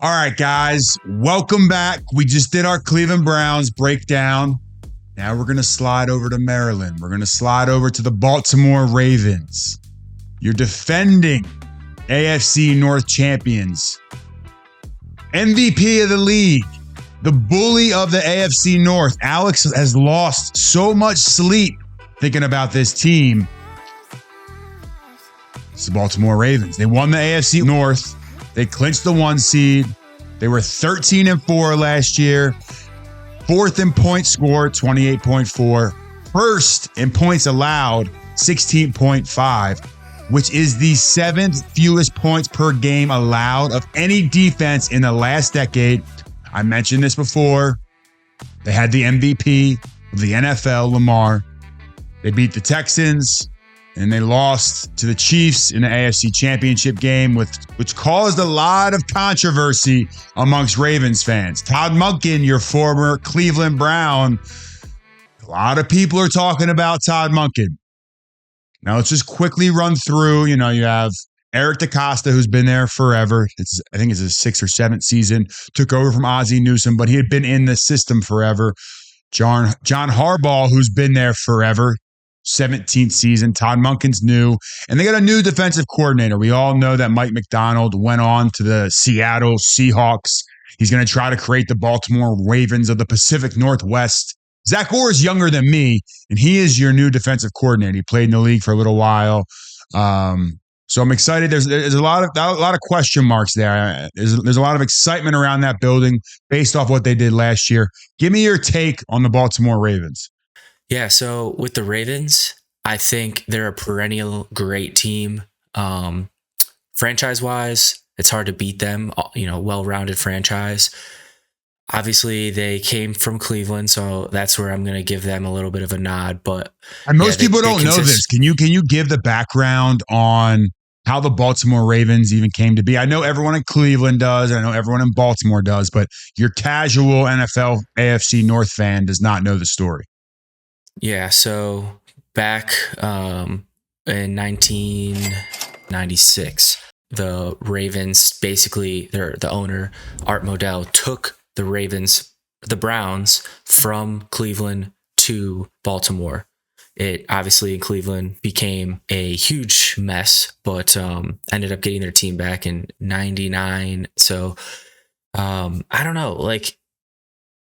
All right, guys, welcome back. We just did our Cleveland Browns breakdown. Now we're going to slide over to Maryland. We're going to slide over to the Baltimore Ravens. You're defending AFC North Champions. MVP of the league. The bully of the AFC North. Alex has lost so much sleep thinking about this team. It's the Baltimore Ravens. They won the AFC North. They clinched the 1 seed. They were 13-4 last year. Fourth in points scored, 28.4. First in points allowed, 16.5, which is the 7th fewest points per game allowed of any defense in the last decade. I mentioned this before. They had the MVP of the NFL, Lamar. They beat the Texans. And they lost to the Chiefs in the AFC Championship game, which caused a lot of controversy amongst Ravens fans. Todd Monken, your former Cleveland Brown, a lot of people are talking about Todd Monken. Now, let's just quickly run through. You have Eric DeCosta, who's been there forever. I think it's his 6th or 7th season. Took over from Ozzie Newsome, but he had been in the system forever. John Harbaugh, who's been there forever. 17th season. Todd Monken's new. And they got a new defensive coordinator. We all know that Mike Macdonald went on to the Seattle Seahawks. He's going to try to create the Baltimore Ravens of the Pacific Northwest. Zach Orr is younger than me, and he is your new defensive coordinator. He played in the league for a little while. So I'm excited. There's a lot of question marks there. There's a lot of excitement around that building based off what they did last year. Give me your take on the Baltimore Ravens. Yeah, so with the Ravens, I think they're a perennial great team. Franchise-wise, it's hard to beat them, well-rounded franchise. Obviously, they came from Cleveland, so that's where I'm going to give them a little bit of a nod. But most people don't know this. Can you give the background on how the Baltimore Ravens even came to be? I know everyone in Cleveland does. I know everyone in Baltimore does. But your casual NFL AFC North fan does not know the story. Yeah, so back in 1996, the Ravens, basically, the owner, Art Modell, took the Browns from Cleveland to Baltimore. It obviously in Cleveland became a huge mess, but ended up getting their team back in 99. So I don't know,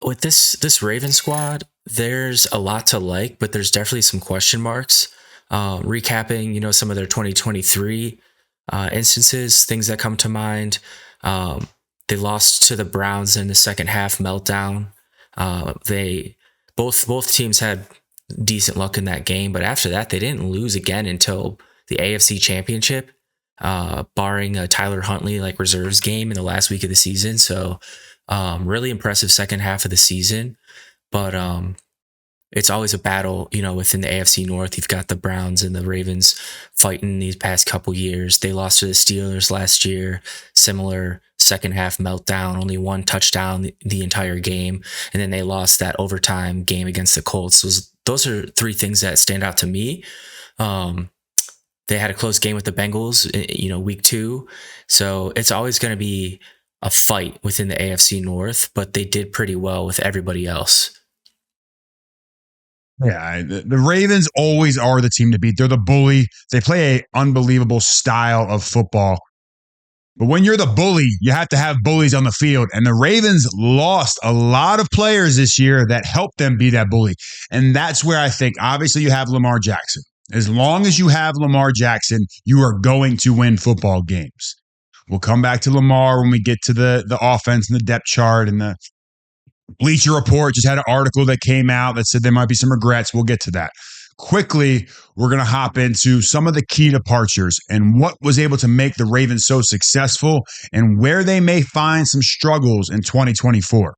with this Ravens squad, there's a lot to like, but there's definitely some question marks. Recapping, some of their 2023 instances, things that come to mind. They lost to the Browns in the second half meltdown. Both teams had decent luck in that game, but after that, they didn't lose again until the AFC Championship, barring a Tyler Huntley reserves game in the last week of the season. So really impressive second half of the season. But it's always a battle, within the AFC North. You've got the Browns and the Ravens fighting these past couple years. They lost to the Steelers last year. Similar second half meltdown, only one touchdown the entire game. And then they lost that overtime game against the Colts. Those are three things that stand out to me. They had a close game with the Bengals, week 2. So it's always going to be a fight within the AFC North, but they did pretty well with everybody else. Yeah, the Ravens always are the team to beat. They're the bully. They play an unbelievable style of football. But when you're the bully, you have to have bullies on the field. And the Ravens lost a lot of players this year that helped them be that bully. And that's where I think, obviously, you have Lamar Jackson. As long as you have Lamar Jackson, you are going to win football games. We'll come back to Lamar when we get to the offense and the depth chart, and the Bleacher Report just had an article that came out that said there might be some regrets. We'll get to that. Quickly, we're going to hop into some of the key departures and what was able to make the Ravens so successful and where they may find some struggles in 2024.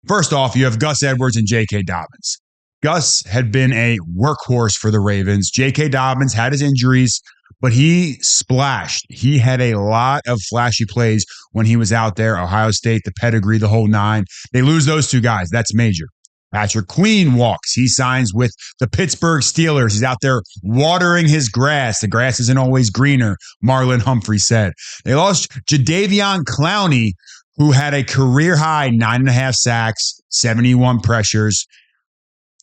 First off, you have Gus Edwards and J.K. Dobbins. Gus had been a workhorse for the Ravens. J.K. Dobbins had his injuries, but he splashed. He had a lot of flashy plays when he was out there. Ohio State, the pedigree, the whole nine. They lose those two guys. That's major. Patrick Queen walks. He signs with the Pittsburgh Steelers. He's out there watering his grass. The grass isn't always greener, Marlon Humphrey said. They lost Jadeveon Clowney, who had a career high 9.5 sacks, 71 pressures.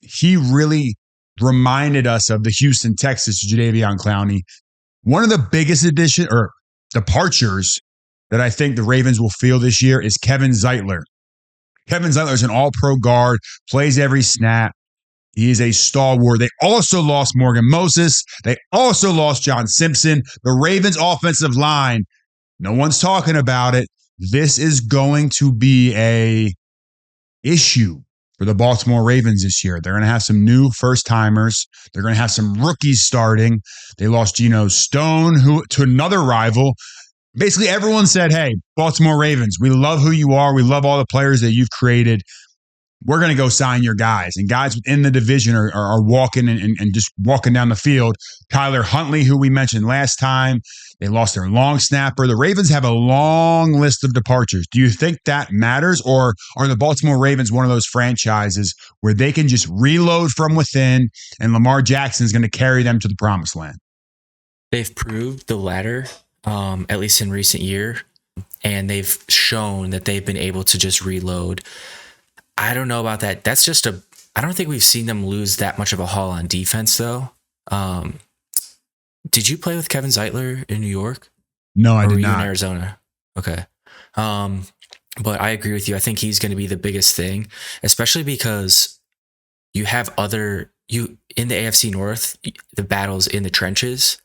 He really reminded us of the Houston Texans, Jadeveon Clowney. One of the biggest departures that I think the Ravens will feel this year is Kevin Zeitler. Kevin Zeitler is an all-pro guard, plays every snap. He is a stalwart. They also lost Morgan Moses. They also lost John Simpson. The Ravens offensive line, no one's talking about it. This is going to be a issue for the Baltimore Ravens this year. They're going to have some new first-timers. They're going to have some rookies starting. They lost Geno Stone to another rival. Basically, everyone said, hey, Baltimore Ravens, we love who you are. We love all the players that you've created. We're going to go sign your guys. And guys within the division are walking and just walking down the field. Tyler Huntley, who we mentioned last time, they lost their long snapper. The Ravens have a long list of departures. Do you think that matters? Or are the Baltimore Ravens one of those franchises where they can just reload from within and Lamar Jackson is going to carry them to the promised land? They've proved the latter. At least in recent year, and they've shown that they've been able to just reload. I don't know about that. I don't think we've seen them lose that much of a haul on defense, though. Did you play with Kevin Zeitler in New York? No, I did not. Were you in Arizona? Okay. But I agree with you. I think he's going to be the biggest thing, especially because you have in the AFC North, the battles in the trenches.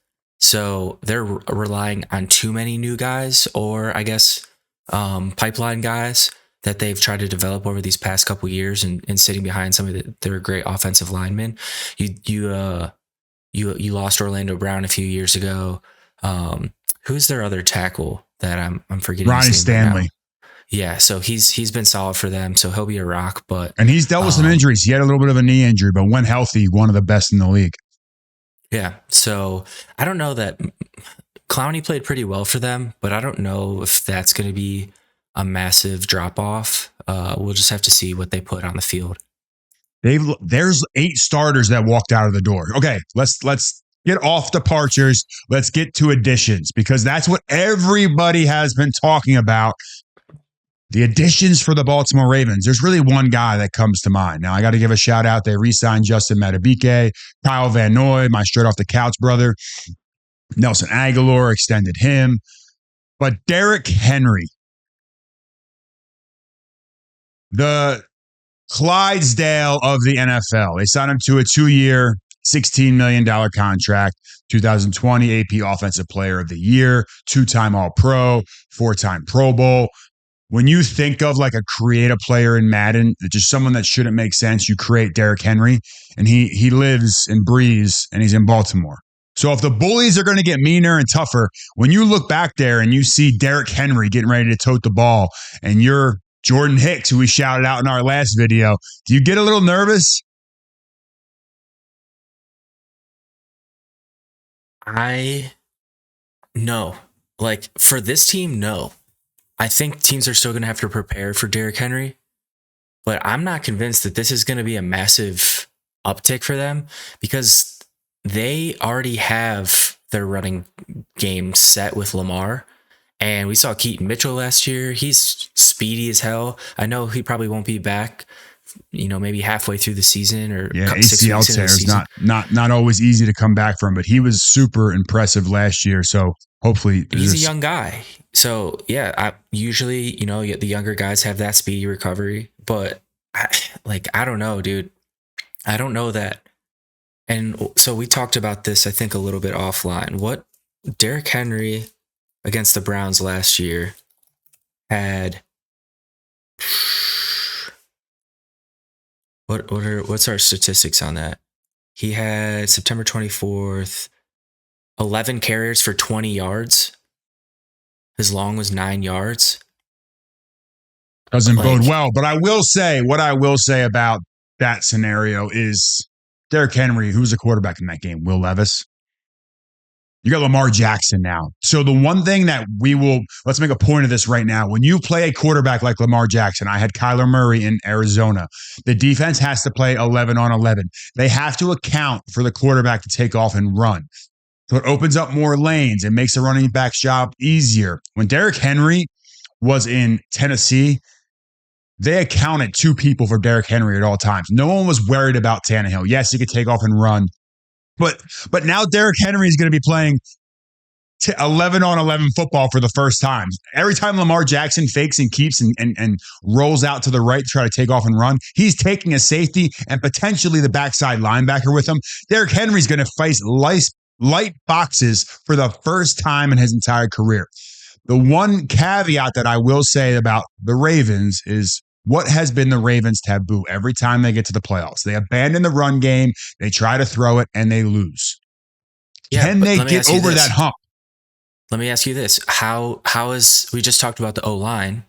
So they're relying on too many new guys, or I guess pipeline guys that they've tried to develop over these past couple of years, and sitting behind some of their great offensive linemen. You lost Orlando Brown a few years ago. Who's their other tackle that I'm forgetting? Ronnie Stanley. Right, yeah, so he's been solid for them, so he'll be a rock. And he's dealt with some injuries. He had a little bit of a knee injury, but when healthy, one of the best in the league. Yeah, so I don't know that Clowney played pretty well for them, but I don't know if that's going to be a massive drop-off. We'll just have to see what they put on the field. There's 8 starters that walked out of the door. Okay, let's get off departures. Let's get to additions, because that's what everybody has been talking about. The additions for the Baltimore Ravens. There's really one guy that comes to mind. Now, I got to give a shout out. They re-signed Justin Madubuike, Kyle Van Noy, my straight off the couch brother. Nelson Aguilar extended him. But Derrick Henry, the Clydesdale of the NFL. They signed him to a 2-year, $16 million contract. 2020 AP Offensive Player of the Year, 2-time All-Pro, 4-time Pro Bowl. When you think of like a creative player in Madden, just someone that shouldn't make sense, you create Derrick Henry, and he lives and breathes, and he's in Baltimore. So if the bullies are going to get meaner and tougher, when you look back there and you see Derrick Henry getting ready to tote the ball, and you're Jordan Hicks, who we shouted out in our last video, do you get a little nervous? No. Like, for this team, no. I think teams are still going to have to prepare for Derrick Henry, but I'm not convinced that this is going to be a massive uptick for them, because they already have their running game set with Lamar. And we saw Keaton Mitchell last year. He's speedy as hell. I know he probably won't be back, maybe halfway through the season, or ACL tear is not always easy to come back from, but he was super impressive last year. So hopefully he's a young guy. So yeah, usually, the younger guys have that speedy recovery, but I don't know, dude. I don't know that. And so we talked about this, I think, a little bit offline. What Derrick Henry against the Browns last year had, what's our statistics on that? He had September 24th, 11 carries for 20 yards. His long was 9 yards. Doesn't bode well, but what I will say about that scenario is Derrick Henry, who's the quarterback in that game? Will Levis. You got Lamar Jackson now. So the one thing that let's make a point of this right now. When you play a quarterback like Lamar Jackson, I had Kyler Murray in Arizona. The defense has to play 11 on 11. They have to account for the quarterback to take off and run. So it opens up more lanes. It makes the running back's job easier. When Derrick Henry was in Tennessee, they accounted 2 people for Derrick Henry at all times. No one was worried about Tannehill. Yes, he could take off and run. But now Derrick Henry is going to be playing 11 on 11 football for the first time. Every time Lamar Jackson fakes and keeps and rolls out to the right to try to take off and run, he's taking a safety and potentially the backside linebacker with him. Derrick Henry's going to face light boxes for the first time in his entire career. The one caveat that I will say about the Ravens is what has been the Ravens' taboo every time they get to the playoffs? They abandon the run game, they try to throw it, and they lose. Yeah, Can they get over that hump? Let me ask you this. How is, we just talked about the O-line.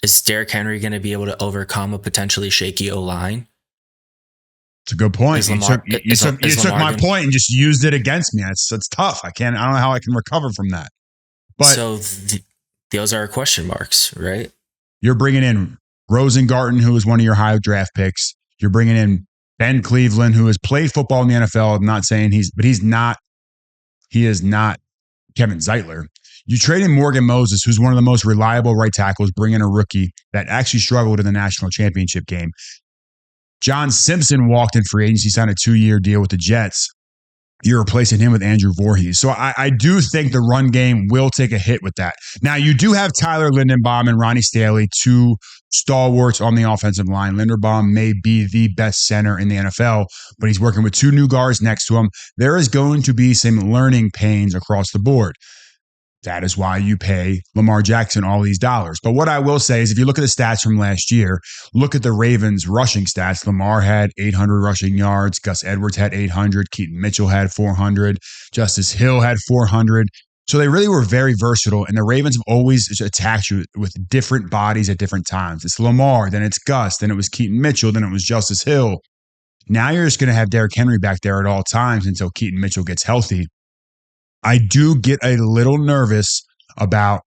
Is Derrick Henry going to be able to overcome a potentially shaky O-line? It's a good point. You took my point and just used it against me. It's tough. I don't know how I can recover from that. But so those are question marks, right? You're bringing in Rosengarten, who is one of your high draft picks. You're bringing in Ben Cleveland, who has played football in the NFL. I'm not saying he is not Kevin Zeitler. You trade in Morgan Moses, who's one of the most reliable right tackles, bring in a rookie that actually struggled in the national championship game. John Simpson walked in free agency, signed a 2-year deal with the Jets. You're replacing him with Andrew Voorhees. So I do think the run game will take a hit with that. Now, you do have Tyler Linderbaum and Ronnie Stanley, 2 stalwarts on the offensive line. Linderbaum may be the best center in the NFL, but he's working with 2 new guards next to him. There is going to be some learning pains across the board. That is why you pay Lamar Jackson all these dollars. But what I will say is if you look at the stats from last year, look at the Ravens rushing stats. Lamar had 800 rushing yards. Gus Edwards had 800. Keaton Mitchell had 400. Justice Hill had 400. So they really were very versatile. And the Ravens have always attacked you with different bodies at different times. It's Lamar, then it's Gus, then it was Keaton Mitchell, then it was Justice Hill. Now you're just going to have Derrick Henry back there at all times until Keaton Mitchell gets healthy. I do get a little nervous about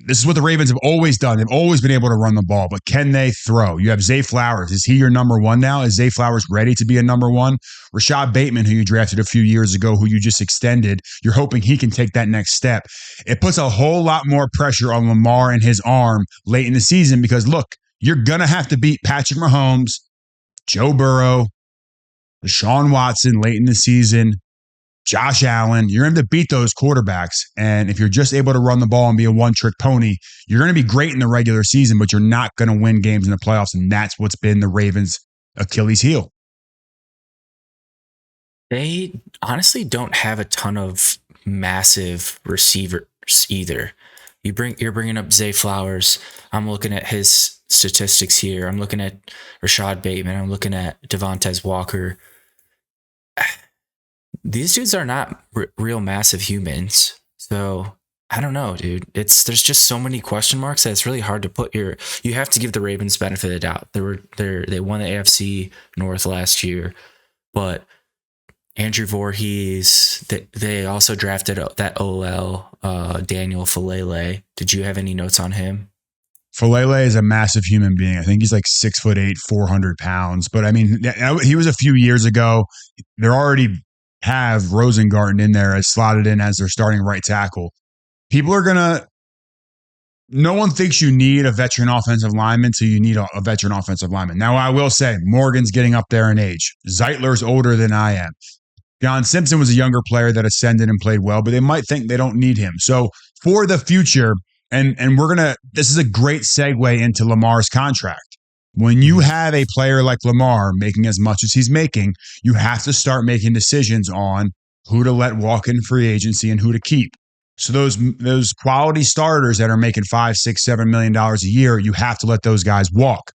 this is what the Ravens have always done. They've always been able to run the ball, but can they throw? You have Zay Flowers. Is he your number 1 now? Is Zay Flowers ready to be a number 1? Rashad Bateman, who you drafted a few years ago, who you just extended, you're hoping he can take that next step. It puts a whole lot more pressure on Lamar and his arm late in the season because, look, you're going to have to beat Patrick Mahomes, Joe Burrow, Deshaun Watson late in the season, Josh Allen. You're going to have to beat those quarterbacks. And if you're just able to run the ball and be a one-trick pony, you're going to be great in the regular season, but you're not going to win games in the playoffs. And that's what's been the Ravens' Achilles heel. They honestly don't have a ton of massive receivers either. You're bringing up Zay Flowers. I'm looking at his statistics here. I'm looking at Rashad Bateman. I'm looking at Devontae Walker. These dudes are not real massive humans. So I don't know, dude. There's just so many question marks that it's really hard to put you have to give the Ravens benefit of the doubt. They won the AFC North last year, but Andrew Voorhees, they also drafted that OL, Daniel Falele. Did you have any notes on him? Falele is a massive human being. I think he's like 6'8", 400 pounds. But I mean, he was a few years ago. They're already have Rosengarten in there as slotted in as their starting right tackle. No one thinks you need a veteran offensive lineman, so you need a veteran offensive lineman. Now, I will say, Morgan's getting up there in age. Zeitler's older than I am. John Simpson was a younger player that ascended and played well, but they might think they don't need him. So for the future, and this is a great segue into Lamar's contract. When you have a player like Lamar making as much as he's making, you have to start making decisions on who to let walk in free agency and who to keep. So those quality starters that are making $5, $6, $7 million a year, you have to let those guys walk.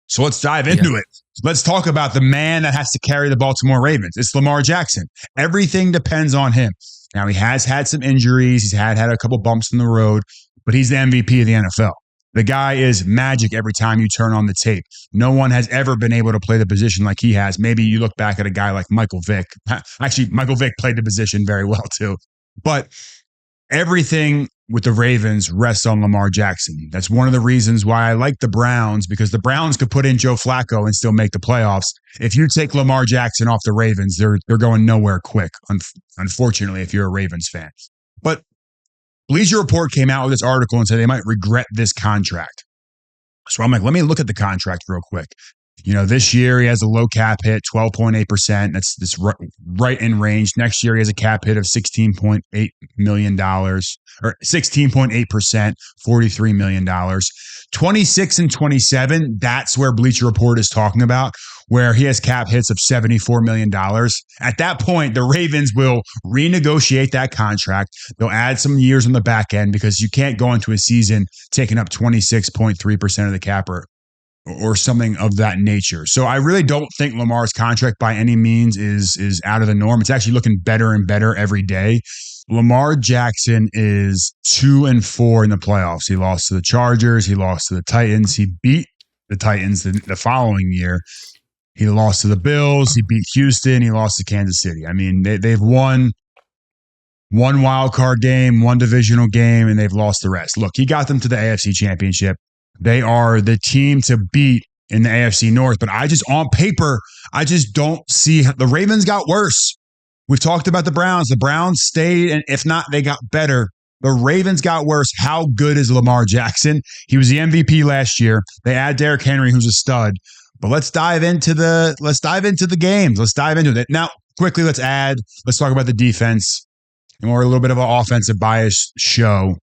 So let's dive into it. Let's talk about the man that has to carry the Baltimore Ravens. It's Lamar Jackson. Everything depends on him. Now, he has had some injuries. He's had a couple bumps in the road, but he's the MVP of the NFL. The guy is magic every time you turn on the tape. No one has ever been able to play the position like he has. Maybe you look back at a guy like Michael Vick. Actually, Michael Vick played the position very well too. But everything with the Ravens rests on Lamar Jackson. That's one of the reasons why I like the Browns, because the Browns could put in Joe Flacco and still make the playoffs. If you take Lamar Jackson off the Ravens, they're going nowhere quick, unfortunately, if you're a Ravens fan. But Bleacher Report came out with this article and said they might regret this contract. So I'm like, let me look at the contract real quick. This year he has a low cap hit, 12.8%. That's right in range. Next year he has a cap hit of $16.8 million, or 16.8%, $43 million. 26 and 27, that's where Bleacher Report is talking about, where he has cap hits of $74 million. At that point, the Ravens will renegotiate that contract. They'll add some years on the back end, because you can't go into a season taking up 26.3% of the cap or something of that nature. So I really don't think Lamar's contract by any means is out of the norm. It's actually looking better and better every day. Lamar Jackson is 2-4 in the playoffs. He lost to the Chargers. He lost to the Titans. He beat the Titans the following year. He lost to the Bills. He beat Houston. He lost to Kansas City. I mean, they've won one wild card game, one divisional game, and they've lost the rest. Look, he got them to the AFC Championship. They are the team to beat in the AFC North. But on paper, I just don't see the Ravens got worse. We've talked about the Browns. The Browns stayed, and if not, they got better. The Ravens got worse. How good is Lamar Jackson? He was the MVP last year. They add Derrick Henry, who's a stud. But let's dive into the games. Let's dive into it. Now, quickly, let's talk about the defense. And we're a little bit of an offensive bias show.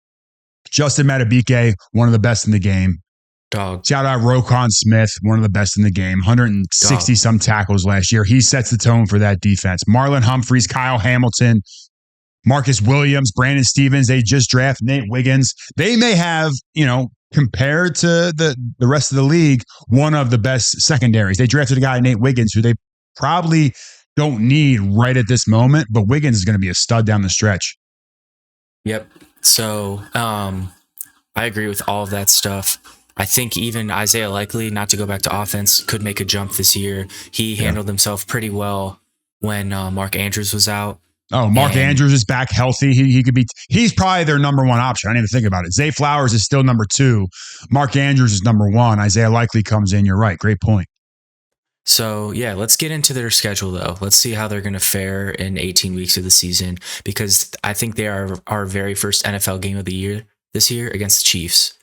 Justin Madubuike, one of the best in the game. Dog. Shout out Roquan Smith, one of the best in the game. 160-some tackles last year. He sets the tone for that defense. Marlon Humphreys, Kyle Hamilton, Marcus Williams, Brandon Stevens. They just drafted Nate Wiggins. They may have, compared to the rest of the league, one of the best secondaries. They drafted a guy, Nate Wiggins, who they probably don't need right at this moment, but Wiggins is going to be a stud down the stretch. Yep. So I agree with all of that stuff. I think even Isaiah Likely, not to go back to offense, could make a jump this year. He handled himself pretty well when Mark Andrews was out. Oh, Mark Andrews is back healthy. He's probably their number one option. I didn't even think about it. Zay Flowers is still number 2. Mark Andrews is number 1. Isaiah Likely comes in. You're right. Great point. So, yeah, let's get into their schedule, though. Let's see how they're going to fare in 18 weeks of the season, because I think they are our very first NFL game of the year this year against the Chiefs.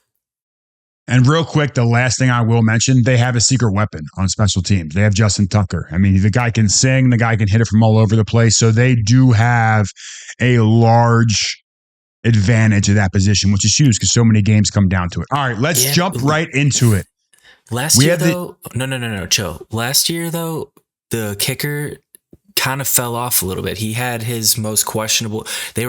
And real quick, the last thing I will mention, they have a secret weapon on special teams. They have Justin Tucker. I mean, the guy can sing, the guy can hit it from all over the place. So they do have a large advantage at that position, which is huge because so many games come down to it. All right, let's jump right into it. Last year, though, no, chill. Last year, though, the kicker kind of fell off a little bit. He had his most questionable. He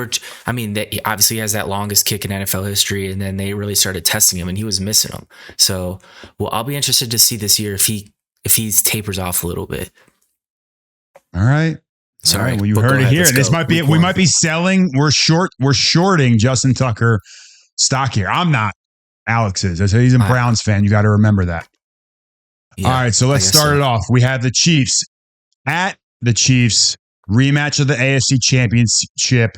obviously has that longest kick in NFL history, and then they really started testing him, and he was missing them. So, I'll be interested to see this year if he tapers off a little bit. All right. Sorry. All right. Well, you heard it here. This might be. We might be selling. We're shorting Justin Tucker stock here. I'm not. Alex is. He's a Browns fan. You got to remember that. Yeah, all right. So let's start it off. We have the Chiefs at the Chiefs, rematch of the AFC Championship.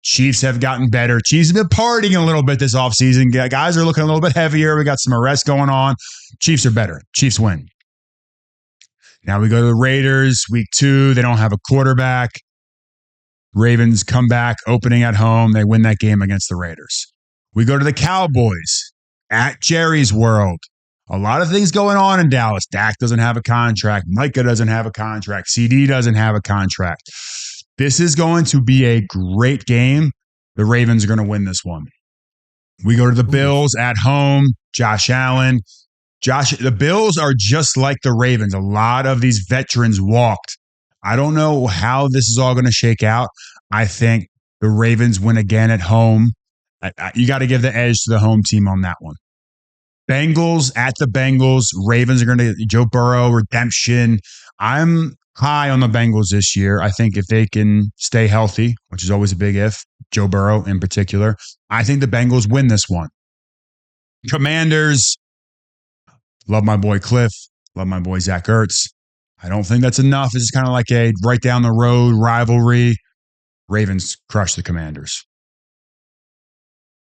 Chiefs have gotten better. Chiefs have been partying a little bit this offseason. Guys are looking a little bit heavier. We got some arrests going on. Chiefs are better. Chiefs win. Now we go to the Raiders, week 2. They don't have a quarterback. Ravens come back, opening at home. They win that game against the Raiders. We go to the Cowboys at Jerry's World. A lot of things going on in Dallas. Dak doesn't have a contract. Micah doesn't have a contract. CD doesn't have a contract. This is going to be a great game. The Ravens are going to win this one. We go to the Bills at home. Josh Allen. The Bills are just like the Ravens. A lot of these veterans walked. I don't know how this is all going to shake out. I think the Ravens win again at home. You got to give the edge to the home team on that one. Bengals at the Bengals. Ravens are going to Joe Burrow redemption. I'm high on the Bengals this year. I think if they can stay healthy, which is always a big if, Joe Burrow in particular, I think the Bengals win this one. Commanders. Love my boy Cliff. Love my boy Zach Ertz. I don't think that's enough. It's just kind of like a right down the road rivalry. Ravens crush the Commanders.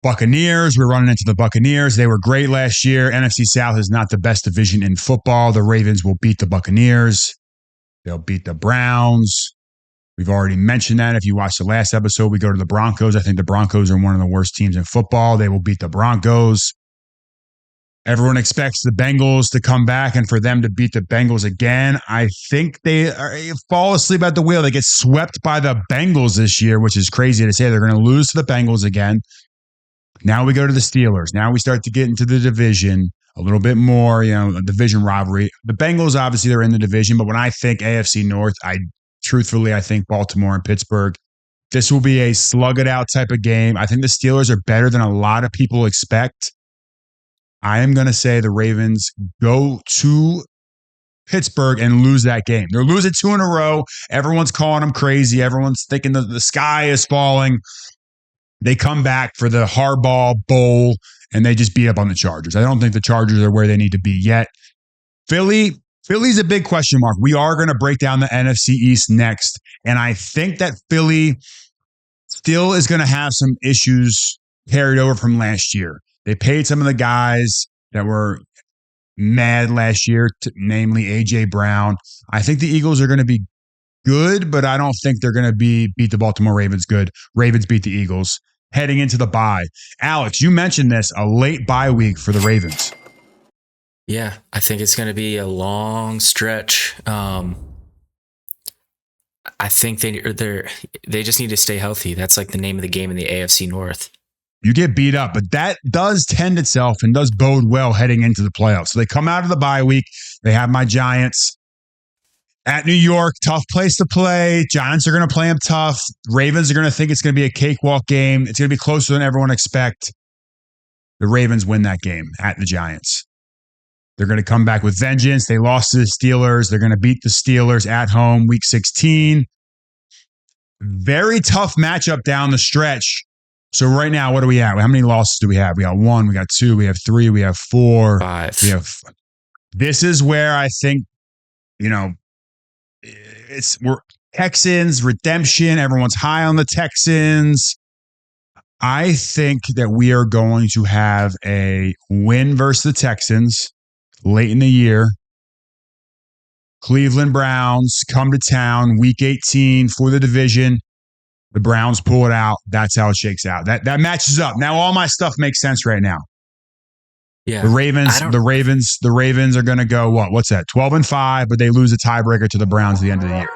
Buccaneers, we're running into the Buccaneers. They were great last year. NFC South is not the best division in football. The Ravens will beat the Buccaneers. They'll beat the Browns. We've already mentioned that. If you watched the last episode, we go to the Broncos. I think the Broncos are one of the worst teams in football. They will beat the Broncos. Everyone expects the Bengals to come back and for them to beat the Bengals again. I think they fall asleep at the wheel. They get swept by the Bengals this year, which is crazy to say. They're going to lose to the Bengals again. Now we go to the Steelers. Now we start to get into the division a little bit more, a division rivalry. The Bengals, obviously, they're in the division, but when I think AFC North, I think Baltimore and Pittsburgh. This will be a slug it out type of game. I think the Steelers are better than a lot of people expect. I am going to say the Ravens go to Pittsburgh and lose that game. They're losing 2 in a row. Everyone's calling them crazy. Everyone's thinking the sky is falling. They come back for the Harbaugh Bowl, and they just beat up on the Chargers. I don't think the Chargers are where they need to be yet. Philly's a big question mark. We are going to break down the NFC East next, and I think that Philly still is going to have some issues carried over from last year. They paid some of the guys that were mad last year, namely A.J. Brown. I think the Eagles are going to be good, but I don't think they're going to beat the Baltimore Ravens good. Ravens beat the Eagles heading into the bye. Alex, you mentioned this, a late bye week for the Ravens. Yeah, I think it's going to be a long stretch. I think they just need to stay healthy. That's like the name of the game in the AFC North. You get beat up, but that does tend itself and does bode well heading into the playoffs. So they come out of the bye week. They have my Giants at New York. Tough place to play. Giants are going to play them tough. Ravens are going to think it's going to be a cakewalk game. It's going to be closer than everyone expects. The Ravens win that game at the Giants. They're going to come back with vengeance. They lost to the Steelers. They're going to beat the Steelers at home week 16. Very tough matchup down the stretch. So right now, what do we have? How many losses do we have? We got 1, we got 2, we have 3, we have 4. 5. This is where I think, we're Texans, redemption. Everyone's high on the Texans. I think that we are going to have a win versus the Texans late in the year. Cleveland Browns come to town week 18 for the division. The Browns pull it out. That's how it shakes out. That matches up. Now all my stuff makes sense right now. Yeah. The Ravens are going to go what? What's that? 12-5, but they lose a tiebreaker to the Browns at the end of the year.